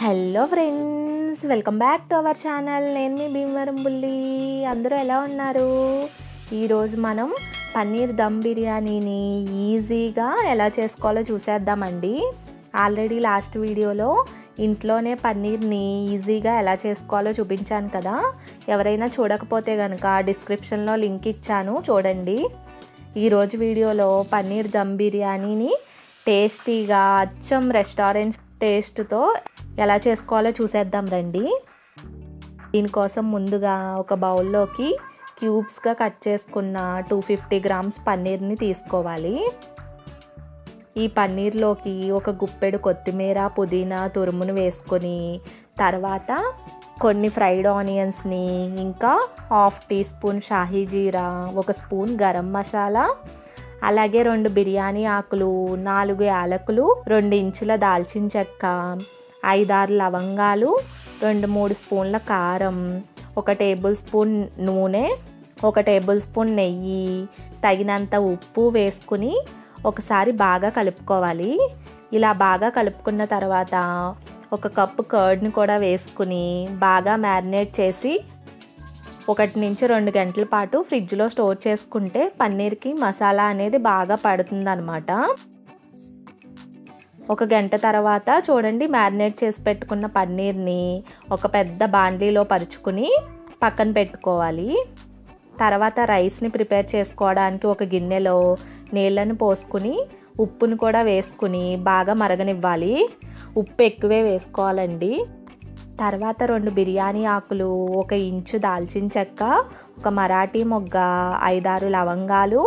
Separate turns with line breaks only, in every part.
Hello friends, welcome back to our channel. నేను మీ భీమవరం బుల్లి. అందరూ ఎలా ఉన్నారు? ఈరోజు మనం పన్నీర్ దమ్ బిర్యానీని ఈజీగా ఎలా చేసుకోవాలో చూసేద్దామండి. ఆల్రెడీ లాస్ట్ వీడియోలో ఇంట్లోనే పన్నీర్ని ఈజీగా ఎలా చేసుకోవాలో చూపించాను కదా. ఎవరైనా చూడకపోతే కనుక డిస్క్రిప్షన్లో లింక్ ఇచ్చాను, చూడండి. ఈరోజు వీడియోలో పన్నీర్ దమ్ బిర్యానీని టేస్టీగా అచ్చం రెస్టారెంట్ టేస్ట్తో ఎలా చేసుకోవాలో చూసేద్దాం రండి. దీనికోసం ముందుగా ఒక బౌల్లోకి క్యూబ్స్గా కట్ చేసుకున్న 250 గ్రామ్స్ పన్నీర్ని తీసుకోవాలి. ఈ పన్నీర్లోకి ఒక గుప్పెడు కొత్తిమీర, పుదీనా తురుమును వేసుకొని తర్వాత కొన్ని ఫ్రైడ్ ఆనియన్స్ని, ఇంకా 1/2 టీ స్పూన్ షాహీ జీరా, 1 స్పూన్ గరం మసాలా, అలాగే 2 బిర్యానీ ఆకులు, 4 యాలకులు, 2 ఇంచుల దాల్చిన చెక్క, 5-6 లవంగాలు, 2-3 స్పూన్ల కారం, 1 టేబుల్ స్పూన్ నూనె, 1 టేబుల్ స్పూన్ నెయ్యి, తగినంత ఉప్పు వేసుకుని ఒకసారి బాగా కలుపుకోవాలి. ఇలా బాగా కలుపుకున్న తర్వాత 1 కప్పు కర్డ్ని కూడా వేసుకుని బాగా మ్యారినేట్ చేసి 1 నుంచి 2 గంటల పాటు ఫ్రిడ్జ్లో స్టోర్ చేసుకుంటే పన్నీర్కి మసాలా అనేది బాగా పడుతుందన్నమాట. 1 గంట తర్వాత చూడండి, మ్యారినేట్ చేసి పెట్టుకున్న పన్నీర్ని ఒక పెద్ద బాండ్లీలో పరుచుకుని పక్కన పెట్టుకోవాలి. తర్వాత రైస్ని ప్రిపేర్ చేసుకోవడానికి ఒక గిన్నెలో నీళ్ళని పోసుకుని ఉప్పును కూడా వేసుకుని బాగా మరగనివ్వాలి. ఉప్పు ఎక్కువే వేసుకోవాలండి. తర్వాత 2 బిర్యానీ ఆకులు, 1 ఇంచు దాల్చిన చెక్క, 1 మరాఠీ మొగ్గ, 5-6 లవంగాలు,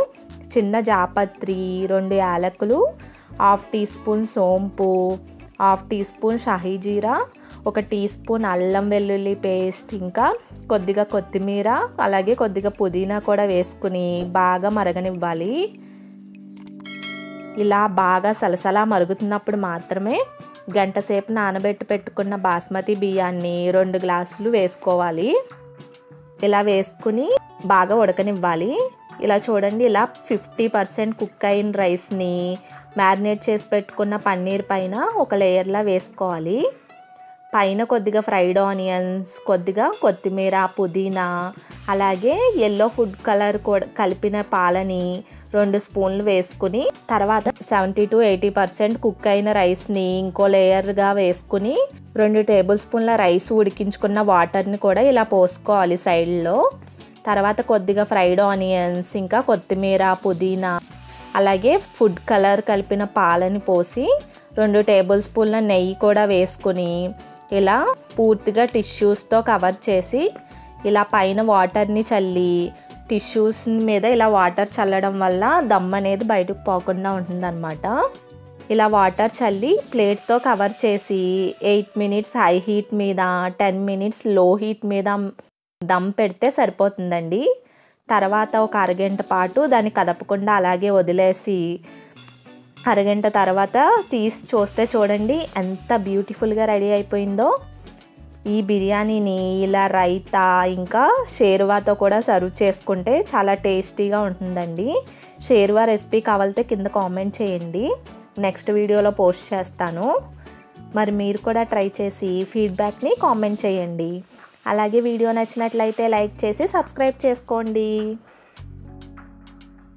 చిన్న జాపత్రి, 2 యాలకులు, 1/2 టీ స్పూన్ సోంపు, 1/2 టీ స్పూన్ షాహీ జీరా, 1 టీ స్పూన్ అల్లం వెల్లుల్లి పేస్ట్, ఇంకా కొద్దిగా కొత్తిమీర, అలాగే కొద్దిగా పుదీనా కూడా వేసుకుని బాగా మరగనివ్వాలి. ఇలా బాగా సలసలా మరుగుతున్నప్పుడు మాత్రమే గంట సేపు నానబెట్టి పెట్టుకున్న బాస్మతి బియ్యాన్ని 2 గ్లాసులు వేసుకోవాలి. ఇలా వేసుకుని బాగా ఉడకనివ్వాలి. ఇలా చూడండి, ఇలా 50% కుక్ అయిన రైస్ని మ్యారినేట్ చేసి పెట్టుకున్న పన్నీర్ పైన ఒక లేయర్లా వేసుకోవాలి. పైన కొద్దిగా ఫ్రైడ్ ఆనియన్స్, కొద్దిగా కొత్తిమీర, పుదీనా, అలాగే ఎల్లో ఫుడ్ కలర్ కూడా కలిపిన పాలని 2 స్పూన్లు వేసుకుని తర్వాత 70 to 80% కుక్ అయిన రైస్ని ఇంకో లేయర్గా వేసుకుని 2 టేబుల్ స్పూన్ల రైస్ ఉడికించుకున్న వాటర్ని కూడా ఇలా పోసుకోవాలి సైడ్లో. తర్వాత కొద్దిగా ఫ్రైడ్ ఆనియన్స్, ఇంకా కొత్తిమీర, పుదీనా, అలాగే ఫుడ్ కలర్ కలిపిన పాలని పోసి 2 టేబుల్ స్పూన్ల నెయ్యి కూడా వేసుకుని ఇలా పూర్తిగా టిష్యూస్తో కవర్ చేసి ఇలా పైన వాటర్ని చల్లి, టిష్యూస్ మీద ఇలా వాటర్ చల్లడం వల్ల దమ్ అనేది బయటకు పోకుండా ఉంటుందన్నమాట. ఇలా వాటర్ చల్లి ప్లేట్తో కవర్ చేసి 8 మినిట్స్ హై హీట్ మీద, 10 మినిట్స్ లో హీట్ మీద దమ్ పెడితే సరిపోతుందండి. తర్వాత ఒక అరగంట పాటు దాన్ని కదపకుండా అలాగే వదిలేసి అరగంట తర్వాత తీసి చూస్తే చూడండి ఎంత బ్యూటిఫుల్గా రెడీ అయిపోయిందో. ఈ బిర్యానీని ఇలా రైతా ఇంకా షేర్వాతో కూడా సర్వ్ చేసుకుంటే చాలా టేస్టీగా ఉంటుందండి. షేర్వా రెసిపీ కావాలితే కింద కామెంట్ చేయండి, నెక్స్ట్ వీడియోలో పోస్ట్ చేస్తాను. మరి మీరు కూడా ట్రై చేసి ఫీడ్బ్యాక్ని కామెంట్ చేయండి. అలాగే వీడియో నచ్చినట్లయితే లైక్ చేసి సబ్స్క్రైబ్ చేసుకోండి.